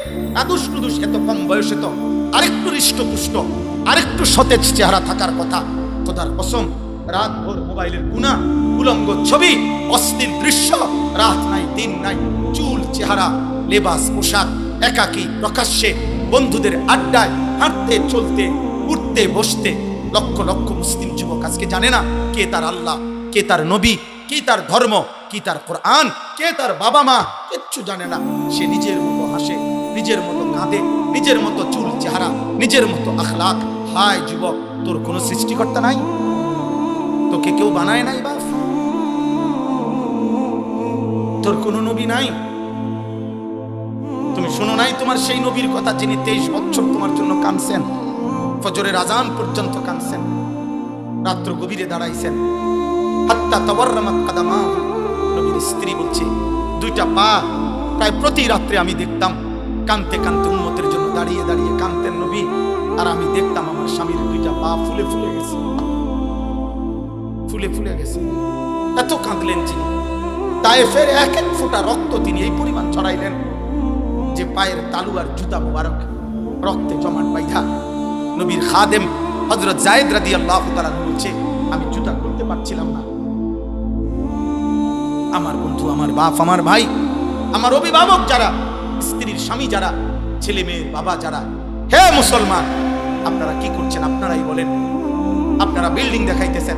আদুস টুদুস এত কম বয়সে তো আরেকটু হৃষ্টপুষ্ট, আরেকটু সতেজ চেহারা থাকার কথা। খোদার কসম, রাত ভোর মোবাইলের গুনাহ, উলঙ্গ ছবি, অশ্লীল দৃশ্য, রাত নাই দিন নাই, চুল, চেহারা, লেবাস, পোশাক, একাকী প্রকাশ্যে বন্ধুদের আড্ডায় হাঁটতে চলতে উঠতে বসতে। লক্ষ লক্ষ মুসলিম যুবক আজকে জানে না কে তার আল্লাহ, কে তার নবী, কে তার ধর্ম, কি তার কোরআন, কে তার বাবা মা, কিচ্ছু জানে না। সে নিজের মতো হাসে, নিজের মতো কাঁদে, নিজের মতো চুল চেহারা, নিজের মতো আখলাক। হায় যুবক, তোর কোনো সৃষ্টিকর্তা নাই? তোকে কেউ বানায় নাই বাপ? তোর কোনো নবী নাই? তুমি শোনো নাই তোমার সেই নবীর কথা যিনি 23 বছর তোমার জন্য কাঁদছেন, ফজরের আজান পর্যন্ত কাঁদছেন, রাত্র গভীরে দাঁড়াইছেন। হাত্তা তাওয়াররামাত কাদামা, নবীর স্ত্রী বলছে দুইটা পা প্রায় প্রতি রাত্রে আমি দেখতাম কাঁদতে কাঁদতে উম্মতের জন্য দাঁড়িয়ে দাঁড়িয়ে কাঁদতেন নবী, আর আমি দেখতাম আমার স্বামীর দুইটা পা ফুলে ফুলে গেছে, ফুলে ফুলে গেছে। এত কাঁদলেন যিনি। তায়েফের এক এক ফোঁটা রক্ত তিনি এই পরিমাণ ছড়াইলেন যে পায়ের তালু আর জুতা মুবারক রক্তে জমাট বাইধা। নবীর খাদেম হযরত যায়েদ রাদিয়াল্লাহু তাআলা বলছে আমি জুতা খুলতে পারছিলাম না। আমার বন্ধু, আমার বাপ, আমার ভাই, আমার অভিভাবক যারা, স্ত্রীর স্বামী যারা, ছেলে মেয়ের বাবা যারা, হে মুসলমান, আপনারা কি করছেন? আপনারাই বলেন। আপনারা বিল্ডিং দেখাইতেছেন,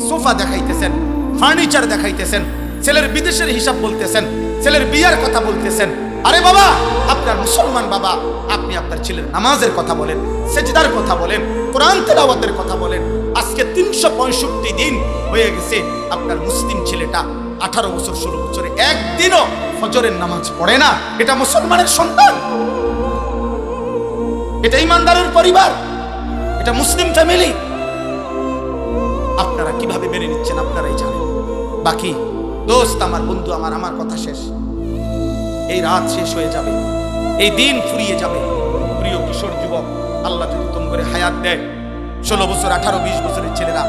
সোফা দেখাইতেছেন, ফার্নিচার দেখাইতেছেন, ছেলের বিদেশের হিসাব বলতেছেন, ছেলের বিয়ার কথা বলতেছেন। আরে বাবা, আপনার মুসলমান বাবা, আপনি আপনার ছেলের নামাজের কথা বলেন, সেজদার কথা বলেন, কোরআন তেলাওয়াতের কথা বলেন। আজকে 365 দিন হয়ে গেছে আপনার মুসলিম ছেলেটা 18 বছর 16 বছরে একদিনও ফজরের নামাজ পড়ে না। এটা মুসলমানের সন্তান? এটা ইমানদারের পরিবার? এটা মুসলিম ফ্যামিলি? আপনারা কিভাবে মেনে নিচ্ছেন আপনারাই জানেন। বাকি দোস্ত, আমার বন্ধু, আমার কথা শেষ। এই রাত শেষ হয়ে যাবে, এই দিন ফুরিয়ে যাবে। প্রিয় কিশোর যুবক, আল্লাহ যদি তোমাকে হায়াত দেয়, 16 বছর 18 20 বছরের ছেলেরা,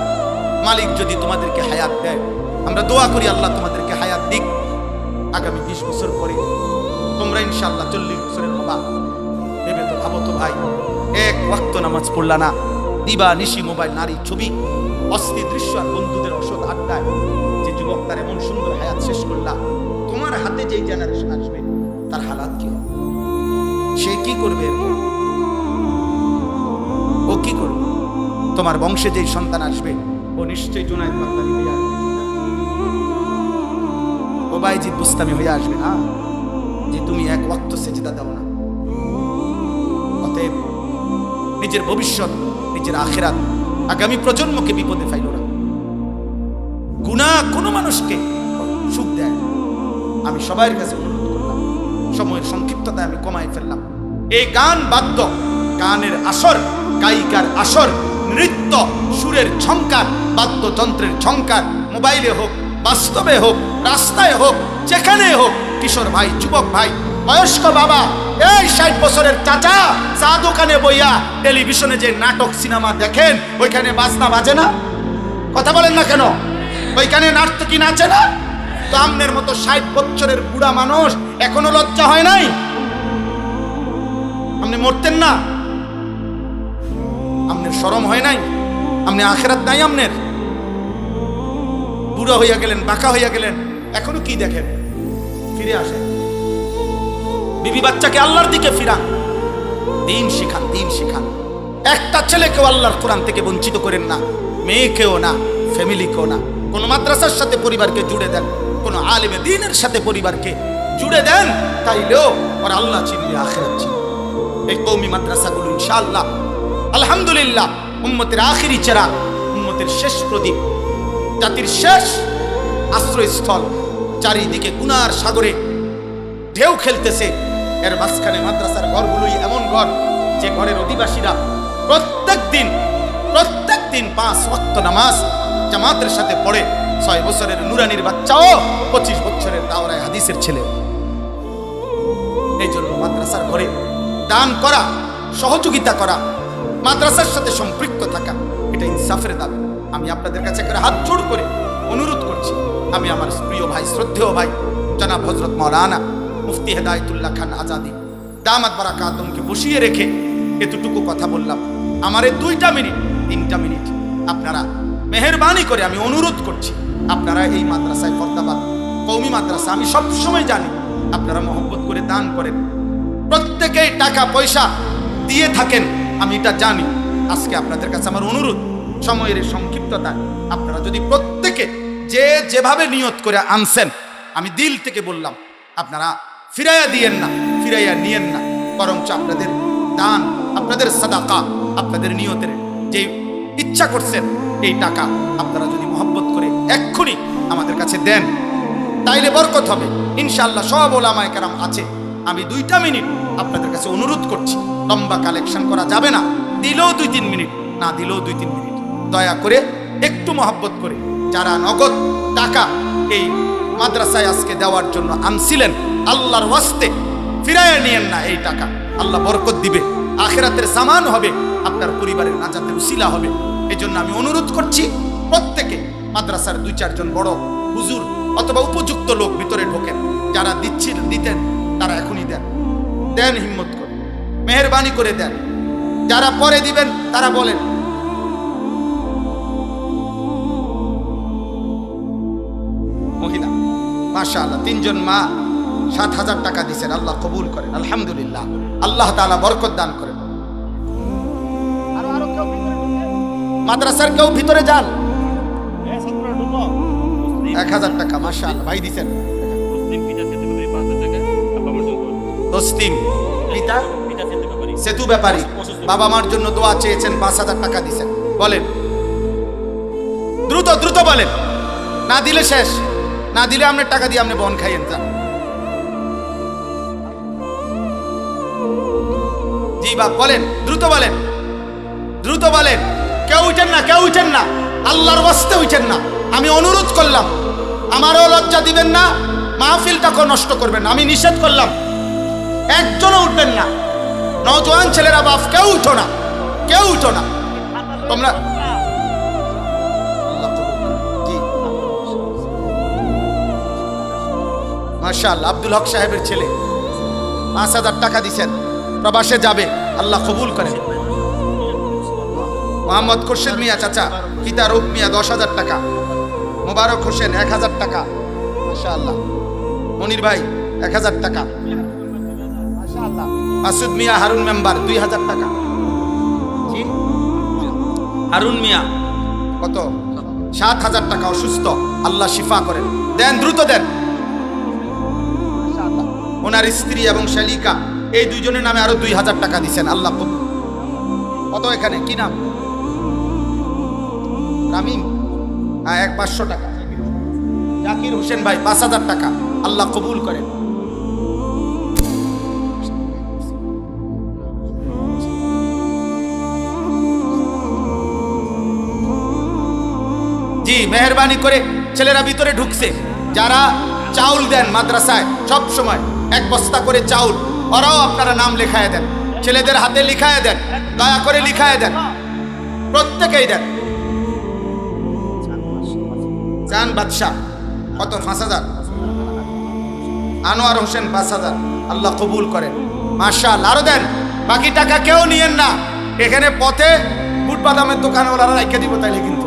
মালিক যদি তোমাদেরকে হায়াত দেয়, আমরা দোয়া করি আল্লাহ তোমাদেরকে হায়াত দিক। আগামী 20 বছর পরে তোমরা ইনশাআল্লাহ 40 বছরের হবা। ভেবে তো ভাবো তো ভাই, এক ওয়াক্ত নামাজ পড়লা না, দিবা নিশি মোবাইল, নারী ছবি, অস্থির দৃশ্য আর বন্ধুদের অসৎ আড্ডায় যে যুবক তার এমন সুন্দর হায়াত শেষ করলা, তোমার হাতে যেই জেনারেশন আসবে তার হালাত কি হবে? সে কি করবে? ও কি করবে? তোমার বংশে যেই সন্তান আসবে ও নিশ্চয়ই জুনায়েদ বাগদাদি হয়ে আসবে, ও বাইজিদ বুস্তামি হয়ে আসবে না, যে তুমি এক ওয়াক্ত সেজদা দাও না। অতএব নিজের ভবিষ্যৎ, নিজের আখিরাত, আগামী প্রজন্মকে বিপদে ফাইল না। গুনাহ কোনো মানুষকে সুখ দেয়। আমি সবার কাছে অনুরোধ করলাম, সময়ের সংক্ষিপ্ততায় আমি কমাই ফেললাম। এই গান বাদ্য, গানের আসর, গায়িকার আসর, নৃত্য, সুরের ঝংকার, বাদ্যযন্ত্রের ঝংকার, মোবাইলে হোক, বাস্তবে হোক, রাস্তায় হোক, যেখানে হোক, কিশোর ভাই, যুবক ভাই, বয়স্ক বাবা, এই 60 বছরের চাচা চা দোকানে বইয়া টেলিভিশনে যে নাটক সিনেমা দেখেন, ওইখানে বাজনা বাজে না? কথা বলেন না কেন? ওইখানে নাটকি নাচে না? তো আমনের মতো 60 বছরের বুড়া মানুষ এখনো লজ্জা হয় নাই? আপনি মরতেন না? আমনের শরম হয় নাই? আপনি আখিরাত নাই আমনের? বুড়া হইয়া গেলেন, বাঁকা হইয়া গেলেন, এখনো কি দেখেন? ফিরে আসেন, বিবি বাচ্চাকে আল্লাহর দিকে ফিরান, দিন শিখান, দিন শিখান। একটা ছেলেকেও আল্লাহর কোরআন থেকে বঞ্চিত করেন না, মেয়েকেও না, ফ্যামিলিকেও না। কোন মাদ্রাসার সাথে পরিবারকে জুড়ে দেন, কোন আলেমে দ্বীনের সাথে পরিবারকে জুড়ে দেন, তাইলেও ওর আল্লাহ চিনবে, আখিরাত চিনবে। এই কওমি মাদ্রাসাগুলো ইনশাআল্লাহ আলহামদুলিল্লাহ উম্মতের আখিরি চেরাগ, উম্মতের শেষ প্রদীপ, জাতির শেষ আশ্রয়স্থল। চারিদিকে গুনার সাগরে ঢেউ খেলতেছে, এর মাঝখানে মাদ্রাসার ঘরগুলোই এমন ঘর যে ঘরের অধিবাসীরা প্রত্যেক দিন 5 ওয়াক্ত নামাজ জামাতের সাথে পড়ে। 6 বছরের নুরানির বাচ্চাও 25 বছরের দাওরায়ে হাদিসের ছেলে। এই জন্য মাদ্রাসার ঘরে দান করা, সহযোগিতা করা, মাদ্রাসার সাথে সম্পৃক্ত থাকা, এটা ইনসাফের দাবি। আমি আপনাদের কাছে করে হাত জোড় করে অনুরোধ করছি। আমি আমার প্রিয় ভাই, শ্রদ্ধেয় ভাই জনাব হযরত মাওলানা মুফতি হেদায়েতুল্লাহ খান আজাদি দামাত বারাকাতুহুকে বসিয়ে রেখে এতটুকু কথা বললাম। আমার এই 2টা মিনিট 3টা মিনিট আপনারা মেহেরবানি করে আমি অনুরোধ করছি, আপনারা এই মাদ্রাসায় ফরদাবাদ কওমি মাদ্রাসা, আমি সবসময় জানি আপনারা মহব্বত করে দান করেন, প্রত্যেকেই টাকা পয়সা দিয়ে থাকেন, আমি এটা জানি। আজকে আপনাদের কাছে আমার অনুরোধ, সময়ের সংক্ষিপ্ততা, আপনারা যদি প্রত্যেকে যে যেভাবে নিয়ত করে আনছেন আমি দিল থেকে বললাম, আপনারা ফিরাইয়া দিয়েন না, ফিরাইয়া নিয়েন না, বরঞ্চ আপনাদের দান, আপনাদের সাদাকা, আপনাদের নিয়তের যে ইচ্ছা করছেন এই টাকা আপনারা যদি মহব্বত করে এক্ষুনি আমাদের কাছে দেন তাইলে বরকত হবে ইনশাআল্লাহ। সব ওলামায়ে কেরাম আছে। আমি 2টা মিনিট আপনাদের কাছে অনুরোধ করছি, লম্বা কালেকশন করা যাবে না, দিলেও 2-3 মিনিট, না দিলেও 2-3 মিনিট, দয়া করে একটু মহব্বত করে যারা নগদ টাকা এই মাদ্রাসায় আজকে দেওয়ার জন্য আনছিলেন, আল্লাহর ওয়াস্তে ফিরাইয়া নিয়েন না। এই টাকা আল্লাহ বরকত দিবে, আখিরাতের সামান হবে, আপনার পরিবারের নাজাতের উসিলা হবে। এই জন্য আমি অনুরোধ করছি প্রত্যেকে মাদ্রাসার 2-4 জন বড় হুজুর অথবা উপযুক্ত লোক ভিতরে ঢোকেন, যারা দিতেন তারা এখনই দেন, দেন হিম্মত করে, মেহেরবানি করে দেন। যারা পরে দিবেন তারা বলেন। মহিলা মাশাআল্লাহ 3 জন মা 7,000 টাকা দিয়েছেন, আল্লাহ কবুল করেন, আলহামদুলিল্লাহ, আল্লাহ তাআলা বরকত দান করেন। মাদ্রাসার কেউ ভিতরে যান, 1,000 টাকা মাশাআল্লাহ ভাই দিয়েছেন। তসলিম পিতা সেতু ব্যাপারী বাবা মার জন্য দোয়া চেয়েছেন, 5,000 টাকা দিয়েছেন। বলেন দ্রুত দ্রুত বলেন, না দিলে শেষ, না দিলে আপনি টাকা দিয়ে আপনি বন খাইয়েন যান। জি বাপ বলেন, দ্রুত বলেন, দ্রুত বলেন, কেউ উঠেন না, কেউ উঠেন না, আল্লাহর ওয়াস্তে উঠেন না। আমি অনুরোধ করলাম, আমারও লজ্জা দিবেন না, মাহফিলটাকে নষ্ট করবেন না, আমি নিষেধ করলাম, একজনও উঠবেন না। নওজোয়ান ছেলেরা বাপ কেউ উঠো না, কেউ উঠো না তোমরা। মাশাআল্লাহ আব্দুল হক সাহেবের ছেলে 5,000 টাকা দিয়েছেন, প্রবাসে যাবে, আল্লাহ কবুল করেন। মোহাম্মদ খুরশেদ মিয়া চাচা পিতা রূপ মিয়া 10,000 টাকা, মোবারক হোসেন 1,000 টাকা, মাশাআল্লাহ। মনির ভাই 1,000 টাকা, মাশাআল্লাহ। মাসুদ মিয়া হারুন মেম্বার 2,000 টাকা। জি হারুন মিয়া কত? 7,000 টাকা, অসুস্থ, আল্লাহ শিফা করেন, দেন দ্রুত দেন। ওনার স্ত্রী এবং শালিকা এই 2 জনের নামে আরো 2,000 টাকা দিচ্ছেন, আল্লাহ কত? এখানে কি নাম? রামিম, হ্যাঁ 500 টাকা। জাকির হোসেন ভাই 5,000 টাকা, আল্লাহ কবুল করেন। জি মেহেরবানি করে ছেলেরা ভিতরে ঢুকছে, যারা চাউল দেন মাদ্রাসায় সব সময় 1 বস্তা করে চাউল, ওরাও আপনারা নাম লেখায় দেন, ছেলেদের হাতে লিখায় দেন, দয়া করে লিখায় দেন, প্রত্যেকেই দেন। জান বাদশাহ কত? 5,000। আনোয়ার হোসেন 5,000, আল্লাহ কবুল করেন, মাশাআল্লাহ। আরো দেন, বাকি টাকা কেউ নিয়েন না, এখানে পথে বুট বাদামের দোকানওয়ালারা রেখে দিব তাইলে কিন্তু